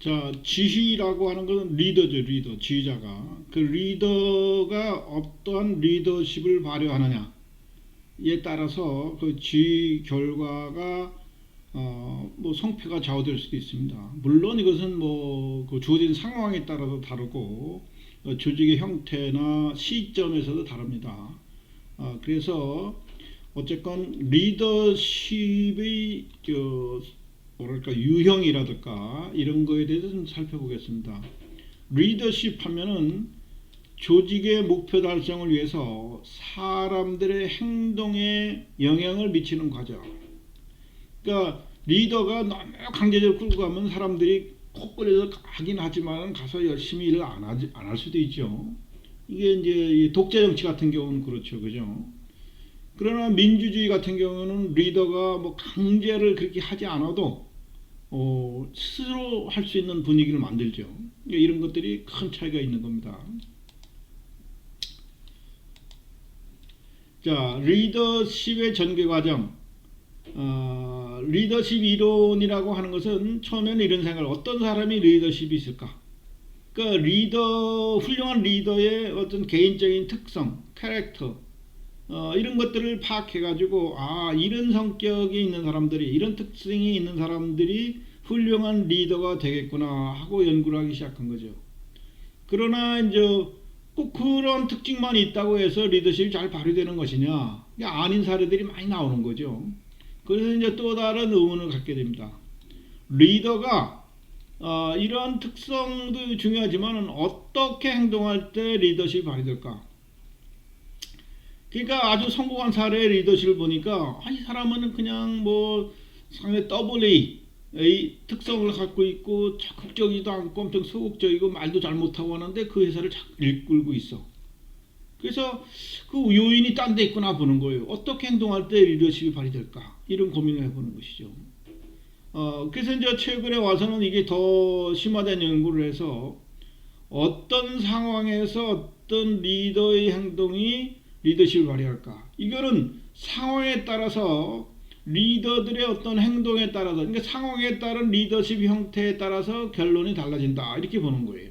자, 지휘라고 하는 것은 리더죠, 리더, 지휘자가. 그 리더가 어떠한 리더십을 발휘하느냐에 따라서 그 지휘 결과가 뭐 성패가 좌우될 수도 있습니다. 물론 이것은 뭐 그 주어진 상황에 따라서 다르고 조직의 형태나 시점에서도 다릅니다. 그래서 어쨌건 리더십의 뭐랄까 유형이라든가 이런 거에 대해서 좀 살펴보겠습니다. 리더십 하면은 조직의 목표 달성을 위해서 사람들의 행동에 영향을 미치는 과정. 그러니까 리더가 너무 강제적으로 끌고 가면 사람들이 코 끌려서 가긴 하지만 가서 열심히 일을 안 할 수도 있죠. 이게 이제 독재 정치 같은 경우는 그렇죠, 그죠? 그러나 민주주의 같은 경우는 리더가 뭐 강제를 그렇게 하지 않아도 스스로 할 수 있는 분위기를 만들죠. 이런 것들이 큰 차이가 있는 겁니다. 자, 리더십의 전개 과정. 리더십 이론이라고 하는 것은 처음에는 이런 생각을, 어떤 사람이 리더십이 있을까? 그러니까 훌륭한 리더의 어떤 개인적인 특성, 캐릭터, 이런 것들을 파악해가지고, 이런 성격이 있는 사람들이, 이런 특성이 있는 사람들이 훌륭한 리더가 되겠구나 하고 연구를 하기 시작한 거죠. 그러나 이제 꼭 그런 특징만 있다고 해서 리더십이 잘 발휘되는 것이냐? 아닌 사례들이 많이 나오는 거죠. 그래서 이제 또 다른 의문을 갖게 됩니다. 리더가 이러한 특성도 중요하지만 어떻게 행동할 때 리더십이 발휘될까? 그러니까 아주 성공한 사례의 리더십을 보니까 이 사람은 그냥 뭐 상당히 AA 특성을 갖고 있고 적극적이지도 않고 엄청 소극적이고 말도 잘 못하고 하는데 그 회사를 잘 이끌고 있어. 그래서 그 요인이 딴 데 있구나 보는 거예요. 어떻게 행동할 때 리더십이 발휘될까? 이런 고민을 해보는 것이죠. 그래서 이제 최근에 와서는 이게 더 심화된 연구를 해서 어떤 상황에서 어떤 리더의 행동이 리더십을 발휘할까? 이거는 상황에 따라서 리더들의 어떤 행동에 따라서, 그러니까 상황에 따른 리더십 형태에 따라서 결론이 달라진다. 이렇게 보는 거예요.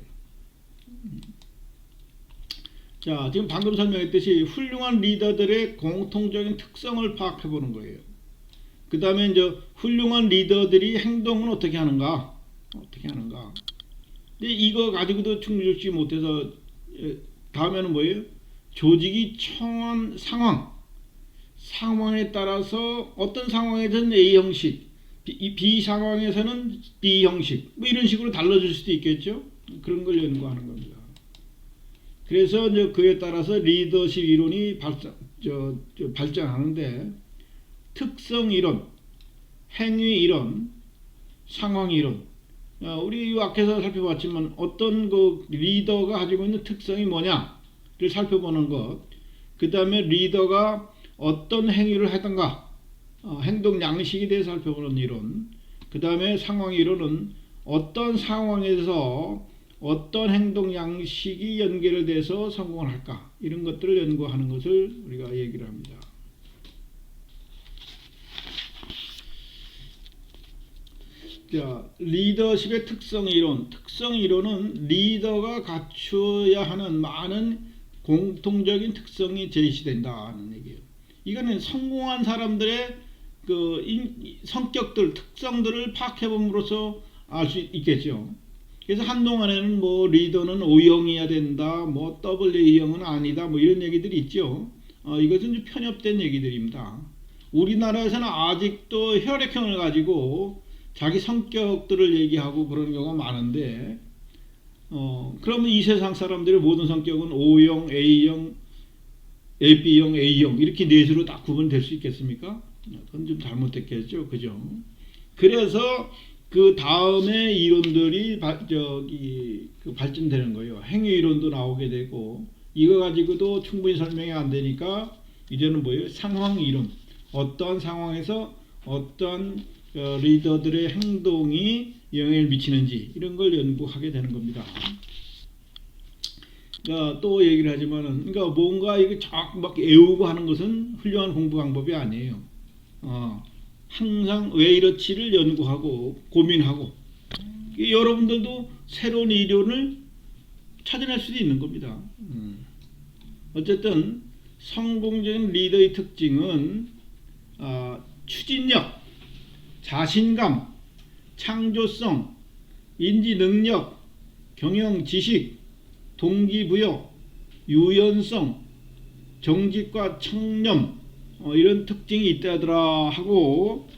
자, 지금 방금 설명했듯이 훌륭한 리더들의 공통적인 특성을 파악해 보는 거예요. 그 다음에 이제 훌륭한 리더들이 행동은 어떻게 하는가? 근데 이거 가지고도 충족지 못해서 다음에는 뭐예요? 조직이 처한 상황에 따라서 어떤 상황에서는 A 형식, B 상황에서는 B 형식, 뭐 이런 식으로 달라질 수도 있겠죠. 그런 걸 연구하는 겁니다. 그래서 이제 그에 따라서 리더십 이론이 발전하는데, 특성 이론, 행위 이론, 상황 이론. 우리 앞에서 살펴봤지만 어떤 그 리더가 가지고 있는 특성이 뭐냐를 살펴보는 것. 그 다음에 리더가 어떤 행위를 하던가, 행동 양식에 대해서 살펴보는 이론. 그 다음에 상황 이론은 어떤 상황에서 어떤 행동 양식이 연결돼서 성공을 할까, 이런 것들을 연구하는 것을 우리가 얘기를 합니다. 자, 리더십의 특성 이론은 리더가 갖춰야 하는 많은 공통적인 특성이 제시된다는 얘기예요. 이거는 성공한 사람들의 성격들, 특성들을 파악해봄으로써 알 수 있겠죠. 그래서 한동안에는 뭐 리더는 O형이어야 된다, 뭐 A형은 아니다, 뭐 이런 얘기들이 있죠. 이것은 편협된 얘기들입니다. 우리나라에서는 아직도 혈액형을 가지고 자기 성격들을 얘기하고 그런 경우가 많은데, 그러면 이 세상 사람들의 모든 성격은 O형, A형, AB형, A형 이렇게 넷으로 다 구분될 수 있겠습니까? 그건 좀 잘못됐겠죠, 그죠? 그래서 그 다음에 이론들이 발전되는 거예요. 행위 이론도 나오게 되고, 이거 가지고도 충분히 설명이 안 되니까 이제는 뭐예요? 상황 이론. 어떤 상황에서 어떤 리더들의 행동이 영향을 미치는지 이런 걸 연구하게 되는 겁니다. 그러니까 또 얘기를 하지만은, 그러니까 뭔가 이게 막 외우고 하는 것은 훌륭한 공부 방법이 아니에요. 항상 왜 이렇지를 연구하고 고민하고 여러분들도 새로운 이론을 찾아낼 수도 있는 겁니다. 어쨌든 성공적인 리더의 특징은 추진력, 자신감, 창조성, 인지능력, 경영지식, 동기부여, 유연성, 정직과 청렴 이런 특징이 있다더라 하고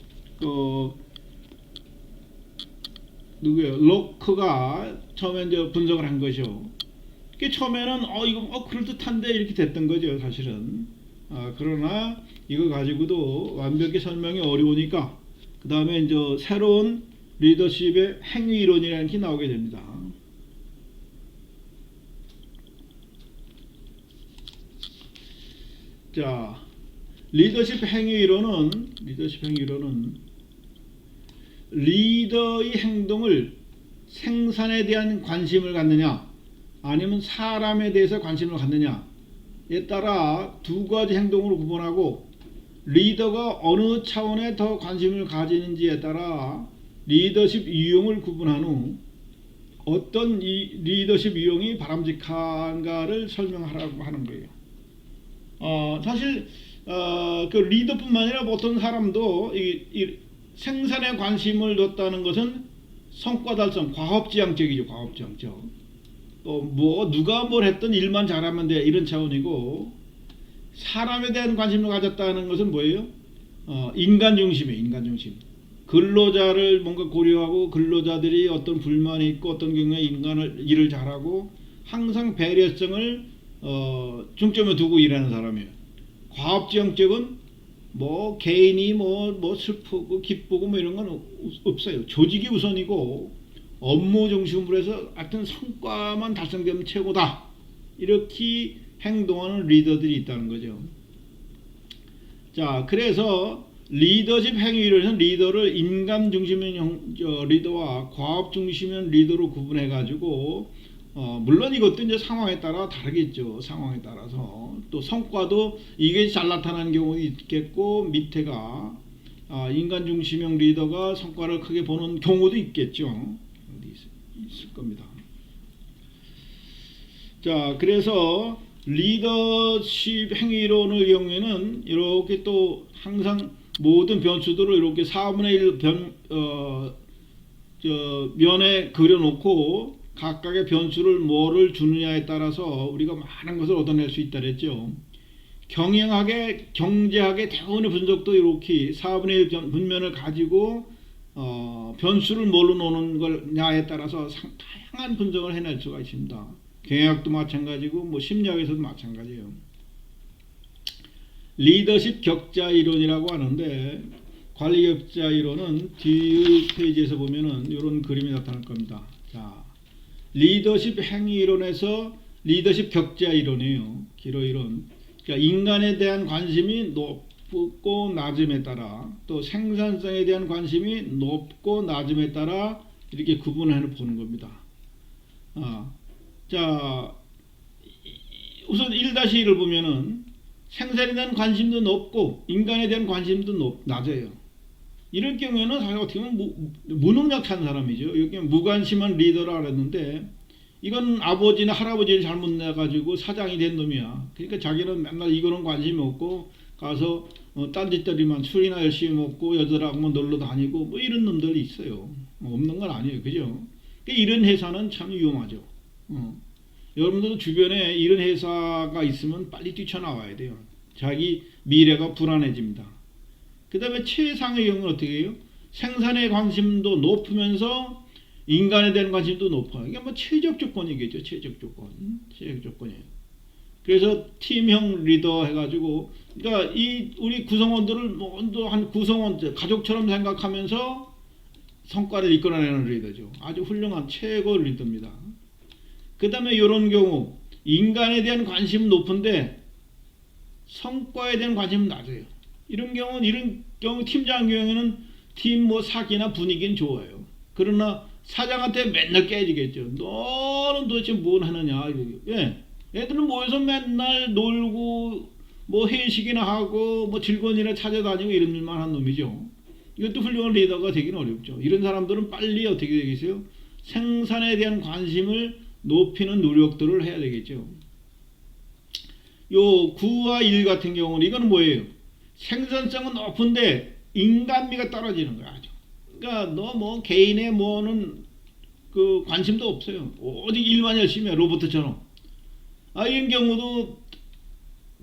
누구예요? 로크가 처음에 이제 분석을 한 거죠. 처음에는 이거 그럴듯한데 이렇게 됐던 거죠, 사실은. 그러나 이거 가지고도 완벽히 설명이 어려우니까 그 다음에 이제 새로운 리더십의 행위 이론이라는 게 나오게 됩니다. 자, 리더십 행위 이론은 리더의 행동을 생산에 대한 관심을 갖느냐 아니면 사람에 대해서 관심을 갖느냐에 따라 두 가지 행동으로 구분하고, 리더가 어느 차원에 더 관심을 가지는지에 따라 리더십 유형을 구분한 후 어떤 이 리더십 유형이 바람직한가를 설명하라고 하는 거예요. 사실 그 리더뿐만 아니라 어떤 사람도 이 생산에 관심을 뒀다는 것은 성과 달성, 과업지향적이죠. 과업지향적. 또 뭐 누가 뭘 했든 일만 잘하면 돼 이런 차원이고, 사람에 대한 관심을 가졌다는 것은 뭐예요? 인간 중심이에요. 인간 중심. 근로자를 뭔가 고려하고 근로자들이 어떤 불만이 있고 어떤 경우에 일을 잘하고 항상 배려성을 중점에 두고 일하는 사람이에요. 과업지향적은 뭐 개인이 뭐 슬프고 기쁘고 뭐 이런 건 없어요. 조직이 우선이고 업무 중심으로 해서 하여튼 성과만 달성되면 최고다, 이렇게 행동하는 리더들이 있다는 거죠. 자, 그래서 리더십 행위를 리더를 인간 중심인 리더와 과업 중심인 리더로 구분해 가지고 물론 이것도 이제 상황에 따라 다르겠죠. 상황에 따라서 또 성과도 이게 잘 나타나는 경우도 있겠고, 밑에가 인간 중심형 리더가 성과를 크게 보는 경우도 있겠죠. 있을 겁니다. 자, 그래서 리더십 행위론을 경우에는 이렇게 또 항상 모든 변수들을 이렇게 4분의 1 면에 그려놓고 각각의 변수를 뭐를 주느냐에 따라서 우리가 많은 것을 얻어낼 수 있다 그랬죠. 경영학의 경제학의 대부분의 분석도 이렇게 4분의 1 분면을 가지고 변수를 뭘로 놓는 거냐에 따라서 다양한 분석을 해낼 수가 있습니다. 경영학도 마찬가지고 뭐 심리학에서도 마찬가지예요. 리더십 격자 이론이라고 하는데, 관리 격자 이론은 뒤의 페이지에서 보면은 이런 그림이 나타날 겁니다. 자, 리더십 행위 이론에서 리더십 격자 이론이에요. 기로 이론. 그러니까 인간에 대한 관심이 높고 낮음에 따라, 또 생산성에 대한 관심이 높고 낮음에 따라 이렇게 구분해 보는 겁니다. 자, 우선 1-1을 보면은 생산에 대한 관심도 높고 인간에 대한 관심도 낮아요. 이럴 경우에는 사실 어떻게 보면 무능력한 사람이죠. 여기 무관심한 리더라 그랬는데, 이건 아버지나 할아버지를 잘못 내가지고 사장이 된 놈이야. 그러니까 자기는 맨날 이거는 관심이 없고 가서 딴짓거리만 술이나 열심히 먹고 여자랑만 놀러 다니고 뭐 이런 놈들이 있어요. 없는 건 아니에요. 그죠? 그러니까 이런 회사는 참 위험하죠. 여러분들도 주변에 이런 회사가 있으면 빨리 뛰쳐나와야 돼요. 자기 미래가 불안해집니다. 그 다음에 최상의 경우는 어떻게 해요? 생산에 관심도 높으면서 인간에 대한 관심도 높아요. 이게 뭐 최적 조건이겠죠. 최적 조건이에요. 그래서 팀형 리더 해가지고, 그러니까 우리 구성원들을 모두 한 구성원, 가족처럼 생각하면서 성과를 이끌어내는 리더죠. 아주 훌륭한 최고 리더입니다. 그 다음에 이런 경우, 인간에 대한 관심은 높은데 성과에 대한 관심은 낮아요. 이런 경우 팀장 경우에는 팀 사기나 분위기는 좋아요. 그러나 사장한테 맨날 깨지겠죠. 너는 도대체 뭘 하느냐. 예. 애들은 모여서 맨날 놀고 뭐 회식이나 하고 뭐 즐거운 일에 찾아다니고 이런 일만 한 놈이죠. 이것도 훌륭한 리더가 되기는 어렵죠. 이런 사람들은 빨리 어떻게 되겠어요? 생산에 대한 관심을 높이는 노력들을 해야 되겠죠. 요 9와 1 같은 경우는 이건 뭐예요? 생산성은 높은데 인간미가 떨어지는 거야. 아주. 그러니까 너 뭐 개인의 뭐는 그 관심도 없어요. 오직 일만 열심히 해. 로봇처럼. 이런 경우도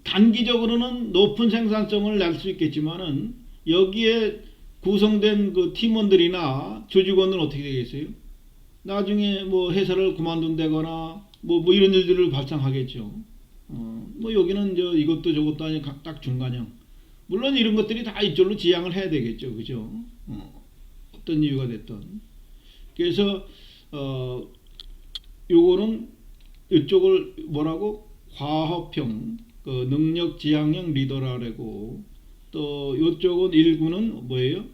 단기적으로는 높은 생산성을 낼 수 있겠지만은 여기에 구성된 그 팀원들이나 조직원들은 어떻게 되겠어요? 나중에 뭐 회사를 그만둔다거나 뭐 이런 일들을 발생하겠죠. 뭐 여기는 이것도 저것도 아니 딱 중간형. 물론 이런 것들이 다 이쪽으로 지향을 해야 되겠죠, 그죠? 어떤 이유가 됐든. 그래서 요거는 이쪽을 뭐라고 과업형, 그 능력 지향형 리더라고. 또 요쪽은 일구는 뭐예요?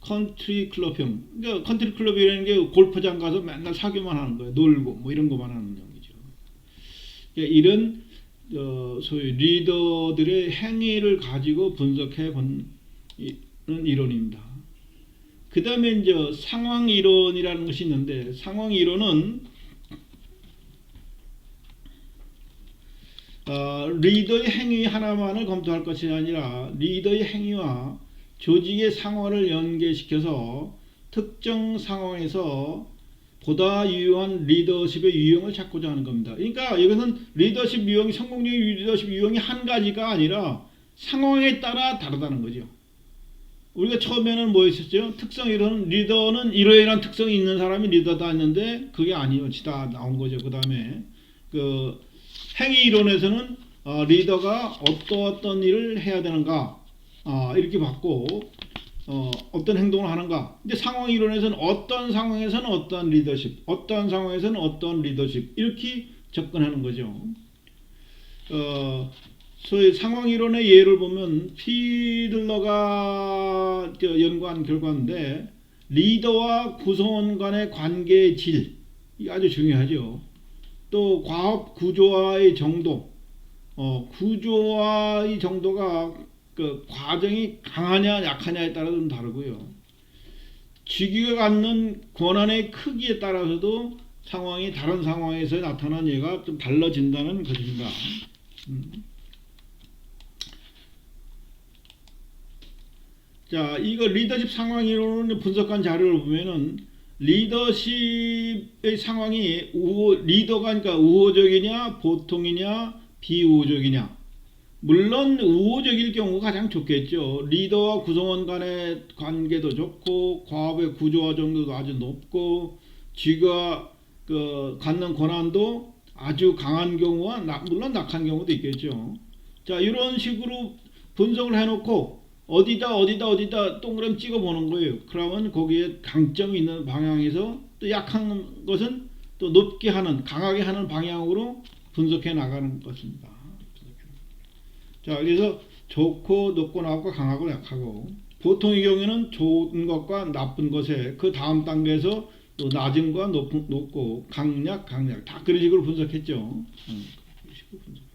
컨트리 클럽형. 그러니까 컨트리 클럽이라는 게 골프장 가서 맨날 사교만 하는 거예요. 놀고 뭐 이런 거만 하는 용이죠. 그러니까 이런 소위 리더들의 행위를 가지고 분석해 보는 이론입니다. 그 다음에 이제 상황 이론이라는 것이 있는데, 상황 이론은 리더의 행위 하나만을 검토할 것이 아니라 리더의 행위와 조직의 상황을 연계시켜서 특정 상황에서 보다 유효한 리더십의 유형을 찾고자 하는 겁니다. 그러니까 이것은 리더십 유형이, 성공적인 리더십 유형이 한 가지가 아니라 상황에 따라 다르다는 거죠. 우리가 처음에는 뭐 했었죠? 특성 이론, 리더는 이러이러한 특성이 있는 사람이 리더다 했는데 그게 아니요. 다 나온 거죠. 그 다음에 그 행위 이론에서는 리더가 어떤 일을 해야 되는가 이렇게 봤고, 어떤 행동을 하는가. 이제 상황 이론에서는 어떤 상황에서는 어떤 리더십, 어떤 상황에서는 어떤 리더십 이렇게 접근하는 거죠. 소위 상황 이론의 예를 보면 피들러가 연구한 결과인데, 리더와 구성원 간의 관계의 질, 이게 아주 중요하죠. 또 과업 구조화의 정도, 구조화의 정도가 그 과정이 강하냐 약하냐에 따라 좀 다르고요. 직위가 갖는 권한의 크기에 따라서도 상황이 다른 상황에서 나타난 예가 좀 달라진다는 것입니다. 자, 이거 리더십 상황 이론을 분석한 자료를 보면은 리더십의 상황이 리더가 그러니까 우호적이냐 보통이냐 비우호적이냐. 물론 우호적일 경우가 가장 좋겠죠. 리더와 구성원 간의 관계도 좋고 과업의 구조화 정도도 아주 높고 쥐가 갖는 권한도 아주 강한 경우와 물론 약한 경우도 있겠죠. 자, 이런 식으로 분석을 해놓고 어디다 동그라미 찍어 보는 거예요. 그러면 거기에 강점이 있는 방향에서 또 약한 것은 또 높게 하는, 강하게 하는 방향으로 분석해 나가는 것입니다. 자, 그래서 좋고 높고 나고 강하고 약하고, 보통의 경우에는 좋은 것과 나쁜 것에 그 다음 단계에서 또 낮은 과 높고 강약 다 그런 식으로 분석했죠. 그런 식으로 분석.